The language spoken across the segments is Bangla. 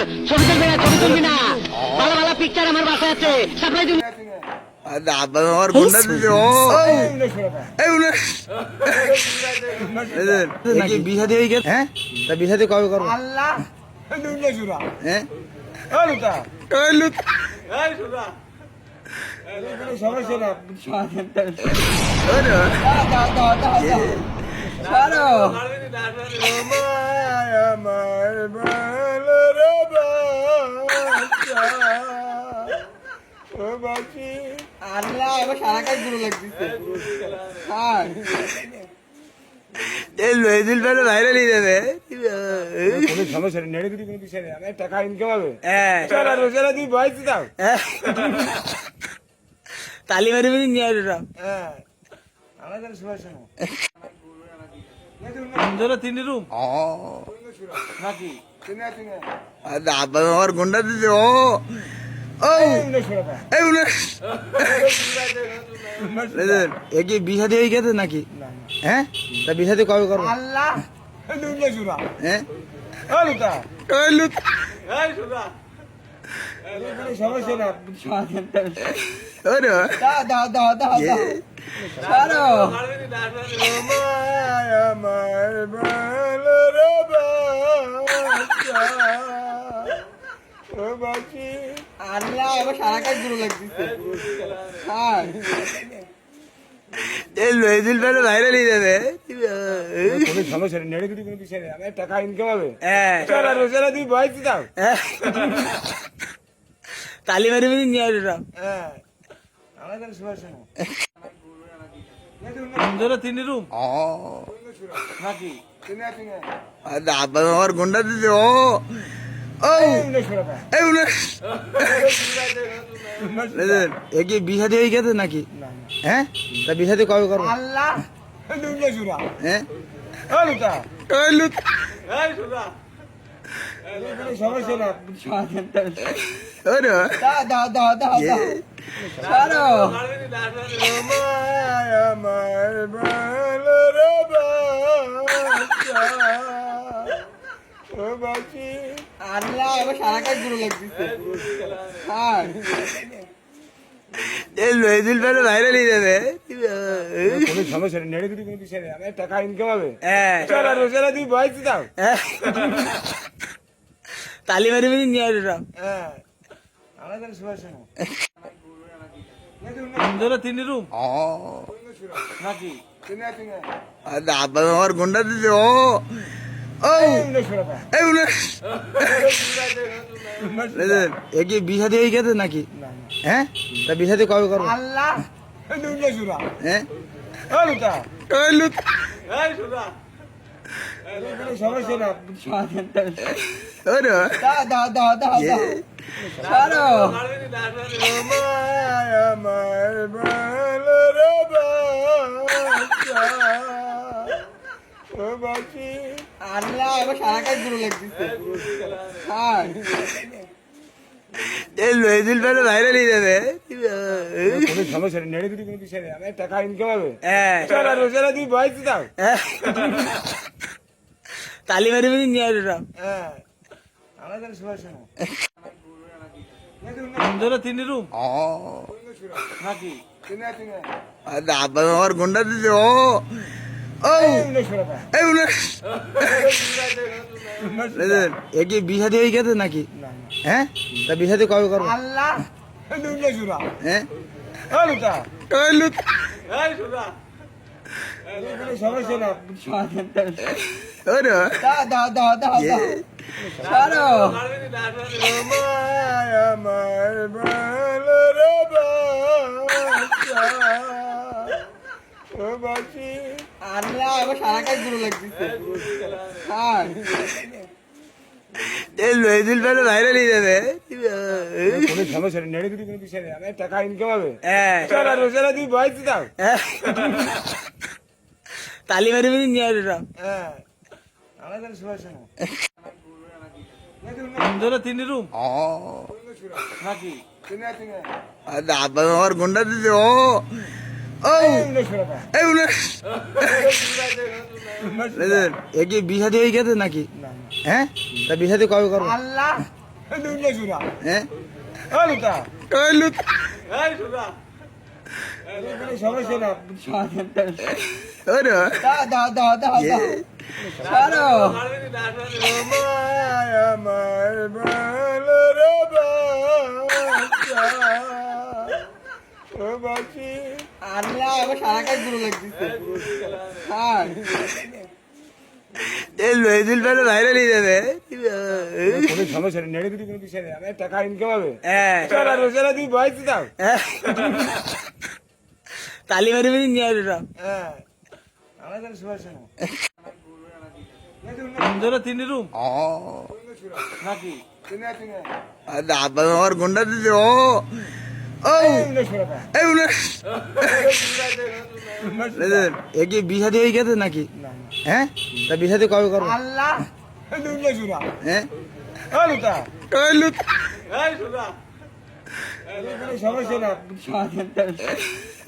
খবরদার ছবি তুলবি না, ছবি তুলবি না। ভালো ভালো পিকচার আমার বাসায় আছে, সাপ্লাই দিবি। আব্বা আমার গুন্ডা দিছে ও নাকি বিহা দিয়ে গেছে। হ্যাঁ, তা বিহা দিয়ে কবে করবো? আল্লাহ হ্যাঁ, সমস্যা না আমার ভালোর বাচ্চা আল্লাহ এবার সারা কাজ গুলো লাগতেছে। ভাইরাল হয়ে যাবে। কোনো সমস্যা নেই, নেড়ে দিবি কোনো বিষয় নেই, আমার টাকা ইনকাম হবে। চলা রোজারা তুই বয়স দাও। তালি মারি মারি নিয়ে আসবে সব। হ্যাঁ আমাদের সমস্যা না তিন রুম নাকি চিনে চিনে আব্বা আমার গুন্ডা দিছে ও কি বিহা দিয়ে গেছে নাকি? হ্যাঁ, তা বিহা দিয়ে কবে করবো? আল্লাহ হ্যাঁ, সমস্যা না আমার ভালোর বাচ্চা আল্লাহ এবার সারা কাজ গুলো লাগতেছে। ভাইরাল হয়ে যাবে। কোনো সমস্যা নেই, নেড়ে দিবি কোনো বিষয় নেই, আমার টাকা ইনকাম হবে। চলা রোজারা তুই বয়স দাও। তালি মারি মারি নিয়ে আসবে সব। হ্যাঁ আমাদের সমস্যা না তিন রুম নাকি চিনে চিনে আব্বা আমার গুন্ডা দিছে ও কি বিহা দিয়ে গেছে নাকি? হ্যাঁ, তা বিহা দিয়ে কবে করবো? আল্লাহ হ্যাঁ, সমস্যা না আমার ভালোর বাচ্চা আল্লাহ এবার সারা কাজ গুলো লাগতেছে। ভাইরাল হয়ে যাবে। কোনো সমস্যা নেই, নেড়ে দিবি কোনো বিষয় নেই, আমার টাকা ইনকাম হবে। চলা রোজারা তুই বয়স দাও। তালি মারি মারি নিয়ে আসবে সব। হ্যাঁ আমাদের সমস্যা না তিন রুম নাকি চিনে চিনে আব্বা আমার গুন্ডা দিছে ও কি বিহা দিয়ে গেছে নাকি? হ্যাঁ, তা বিহা দিয়ে কবে করবো? আল্লাহ হ্যাঁ, সমস্যা না আমার ভালোর বাচ্চা আল্লাহ এবার সারা কাজ গুলো লাগতেছে। ভাইরাল হয়ে যাবে। কোনো সমস্যা নেই, নেড়ে দিবি কোনো বিষয় নেই, আমার টাকা ইনকাম হবে। চলা রোজারা তুই বয়স দাও। তালি মারি মারি নিয়ে আসবে সব। হ্যাঁ আমাদের সমস্যা না তিন রুম নাকি চিনে চিনে আব্বা আমার গুন্ডা দিছে ও কি বিহা দিয়ে গেছে নাকি? হ্যাঁ, তা বিহা দিয়ে কবে করবো? আল্লাহ হ্যাঁ, সমস্যা না আমার ভালোর বাচ্চা আল্লাহ এবার সারা কাজ গুলো লাগতেছে। ভাইরাল হয়ে যাবে। কোনো সমস্যা নেই, নেড়ে দিবি কোনো বিষয় নেই, আমার টাকা ইনকাম হবে। চলা রোজারা তুই বয়স দাও। তালি মারি মারি নিয়ে আসবে সব। হ্যাঁ আমাদের সমস্যা না তিন রুম নাকি চিনে চিনে আব্বা আমার গুন্ডা দিছে ও কি বিহা দিয়ে গেছে নাকি? হ্যাঁ, তা বিহা দিয়ে কবে করবো? আল্লাহ দুনিয়া সুরা হ্যাঁ ও লুতা ওই লুত এই সুরা এখানে সমস্যা না ওরে দাও দাও দাও দাও দাও ছাড়ো আমার ভালোবাসা ও বাঁচি আল্লাহ আমার সারা কাজ গুলো লাগতেছে হ্যাঁ এই লইদিল বেলা ভাইরাল হয়ে যাবে কোনো সমস্যা নেই নেগেটিভ কোনো বিষয় নেই আমার টাকা ইনকাম হবে হ্যাঁ চলা রোজারা তুই বয়স দাও তালি মারি মারি নিয়ে আসবে সব হ্যাঁ আমাদের সমস্যা না তিন রুম ও নাকি তুমি তুমি আব্বা আমার গুন্ডা দিছে ও ও এই উনি এ কি বিহাদি হয়ে গেছে নাকি হ্যাঁ তা বিহাদি কবে করবো আল্লাহ দুনিয়া সুরা হ্যাঁ ও লুতা ওই লুত এই সুরা এখানে সমস্যা না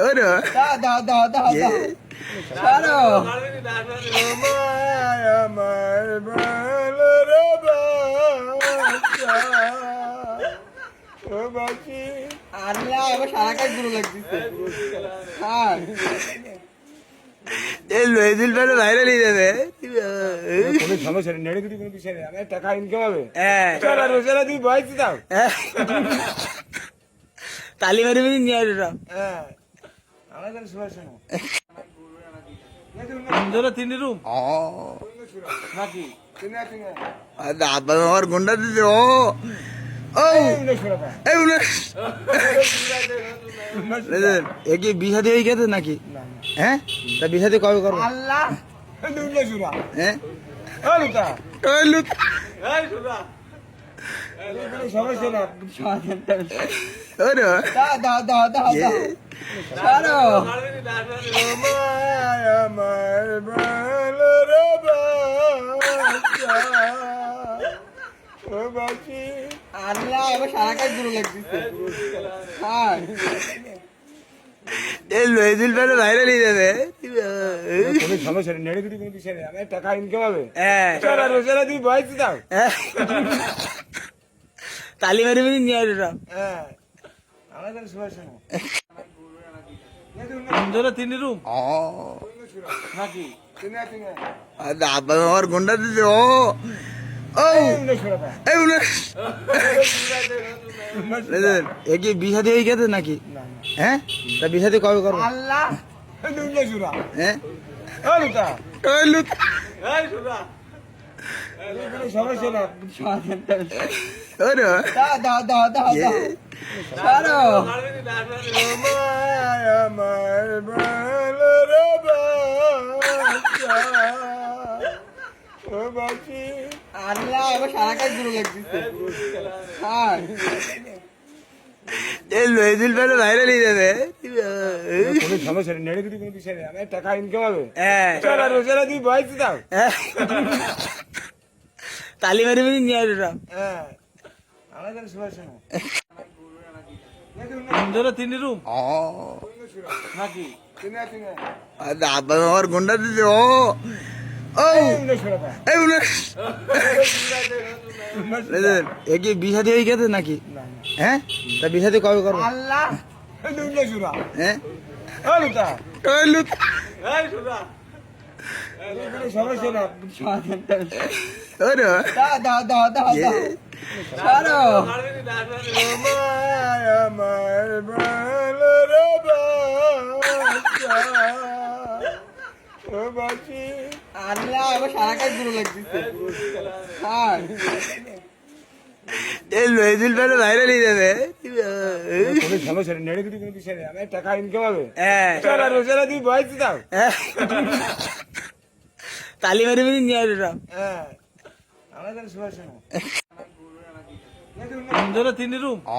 ওরে দাও দাও দাও দাও দাও ছাড়ো আমার ভালোবাসা ও বাঁচি আল্লাহ আমার সারা কাজ গুলো লাগতেছে হ্যাঁ এই লইদিল বেলা ভাইরাল হয়ে যাবে কোনো সমস্যা নেই নেগেটিভ কোনো বিষয় নেই আমার টাকা ইনকাম হবে হ্যাঁ চলা রোজারা তুই বয়স দাও তালি মারি মারি নিয়ে আসবে সব হ্যাঁ আমাদের সমস্যা না তিন রুম ও নাকি তুমি তুমি আব্বা আমার গুন্ডা দিছে ও ও এই উনি এ কি বিহাদি হয়ে গেছে নাকি হ্যাঁ তা বিহাদি কবে করবো আল্লাহ দুনিয়া সুরা হ্যাঁ ও লুতা ওই লুত এই সুরা এখানে সমস্যা না ওরে দাও দাও দাও দাও দাও ছাড়ো আমার ভালোবাসা ও বাঁচি আল্লাহ আমার সারা কাজ গুলো লাগতেছে হ্যাঁ এই লইদিল বেলা ভাইরাল হয়ে যাবে কোনো সমস্যা নেই নেগেটিভ কোনো বিষয় নেই আমার টাকা ইনকাম হবে হ্যাঁ চলা রোজারা তুই বয়স দাও তালি মারি মারি নিয়ে আসবে সব হ্যাঁ আমাদের সমস্যা না তিন রুম ও নাকি তুমি তুমি আব্বা আমার গুন্ডা দিছে ও ও এই উনি এ কি বিহাদি হয়ে গেছে নাকি হ্যাঁ তা বিহাদি কবে করবো আল্লাহ দুনিয়া সুরা হ্যাঁ ও লুতা ওই লুত এই সুরা এখানে সমস্যা না ওরে দাও দাও দাও দাও দাও ছাড়ো আমার ভালোবাসা ও বাঁচি আল্লাহ আমার সারা কাজ গুলো লাগতেছে হ্যাঁ এই লইদিল বেলা ভাইরাল হয়ে যাবে কোনো সমস্যা নেই নেগেটিভ কোনো বিষয় নেই আমার টাকা ইনকাম হবে হ্যাঁ চলা রোজারা তুই বয়স দাও তালি মারি মারি নিয়ে আসবে সব হ্যাঁ আমাদের সমস্যা না তিন রুম ও নাকি তুমি তুমি আব্বা আমার গুন্ডা দিছে ও ও এই উনি এ কি বিহাদি হয়ে গেছে নাকি হ্যাঁ তা বিহাদি কবে করবো আল্লাহ দুনিয়া সুরা হ্যাঁ ও লুতা ওই লুত এই সুরা এখানে সমস্যা না ওরে দাও দাও দাও দাও দাও ছাড়ো আমার ভালোবাসা ও বাঁচি আল্লাহ আমার সারা কাজ গুলো লাগতেছে হ্যাঁ এই লইদিল বেলা ভাইরাল হয়ে যাবে কোনো সমস্যা নেই নেগেটিভ কোনো বিষয় নেই আমার টাকা ইনকাম হবে হ্যাঁ চলা রোজারা তুই বয়স দাও তালি মারি মারি নিয়ে আসবে সব হ্যাঁ আমাদের সমস্যা না তিন রুম ও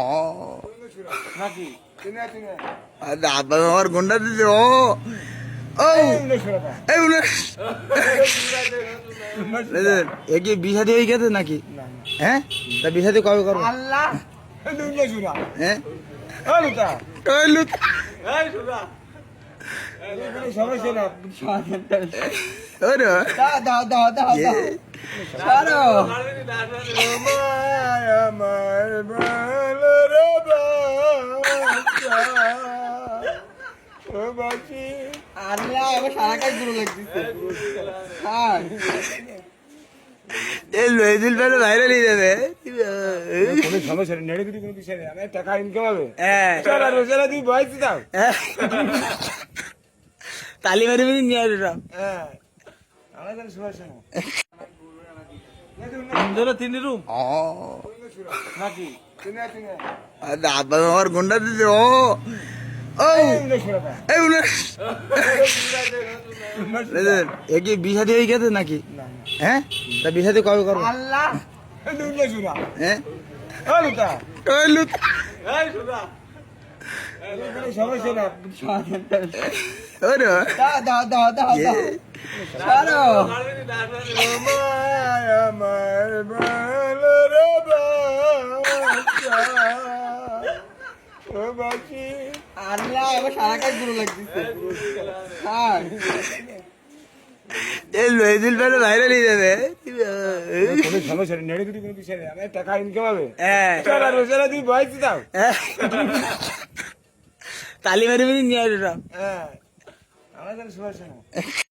নাকি তুমি তুমি আব্বা আমার গুন্ডা দিছে ও ও এই উনি এ কি বিহাদি হয়ে গেছে নাকি হ্যাঁ তা বিহাদি কবে করবো আল্লাহ দুনিয়া সুরা হ্যাঁ ও লুতা ওই লুত এই সুরা এখানে সমস্যা না ওরে দাও দাও দাও দাও দাও ছাড়ো আমার আমার ভালো রে বাচ্চা ও বাঁচি আল্লাহ এবার সারা কাজ দূর লাগতেছে হ্যাঁ এই লইদিল পেলে ভাইরাল হয়ে যাবে কোনো সমস্যা নেই নেড়ে কোনো বিষয় নেই আমার টাকা ইনকাম হবে হ্যাঁ চলা রোজেলা তুই বয়স দাও তালি মারি মারি নিয়ে আসবে সব হ্যাঁ আমার কোনো সমস্যা নেই তিন রুম ও নাকি তুমি তুমি আব্বা আমার গুন্ডা দিতে ও ও এই উনি কি বিশাদি হয়ে গেছে নাকি হ্যাঁ তা বিশাদি কবে করবো আল্লাহ দুনিয়া শুনা হ্যাঁ ও লুতা ওই লুত এই শুনা কোনো সমস্যা না ওরে দাও দাও দাও দাও দাও ছাড়ো আমার ভালো রে বাচ্চা ও বাঁচি আল্লাহ এবার সারা কাজ দূর লাগতেছে হ্যাঁ এই লইদিল পেলে ভাইরাল হয়ে যাবে কোনো সমস্যা নেই নেড়ে কোনো বিষয় নেই আমার টাকা ইনকাম হবে হ্যাঁ চলা রোজেলা তুই বয়স দাও তালি মারি মারি নিয়ে আসবে সব হ্যাঁ আমার কোনো সমস্যা নেই